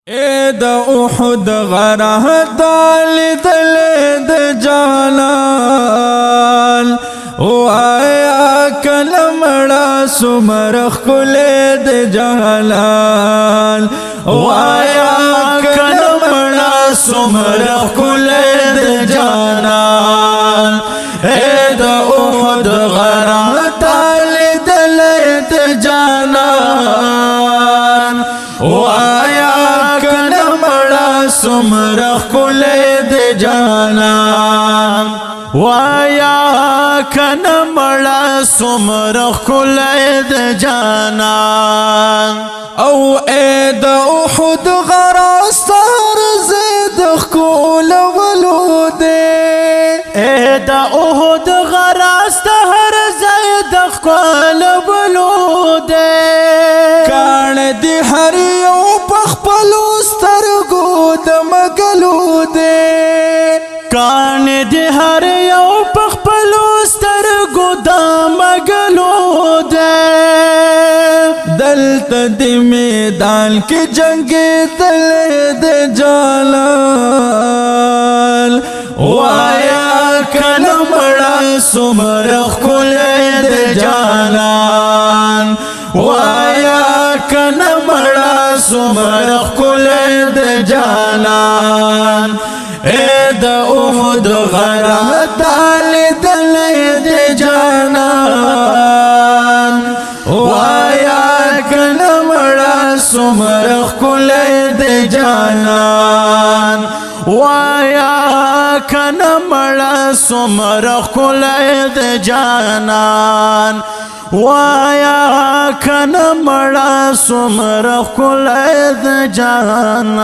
اے د احد غره دل د جانان او آیا کلمړه سمرخ کول د جانان او آیا کلمړه سمرخ کول د جانان اے د احد غره دل د جانان او آیا سمرخ کول د جانان وایا کنا مړه سمرخ کول د جانان او اے د احد غره سر زید کول ولود اے د احد غره سر زید کول ولود کان دی هر یو پخپلو سترګو د مګلو دے کان دی هر یو پخپلو سترګو د مګلو دے دلته دی میدان کې جنگ دل د جلال وایا کله مړه سمرخ کول د جانان وایا کله مړه سمرخ کول د جانان اے د احد غره دل د جانان وایا کله مړه سمرخ کول د جانان وایا کله مړه سمرخ کول د جانان وایا کنا مړه سمرخ کول د جانان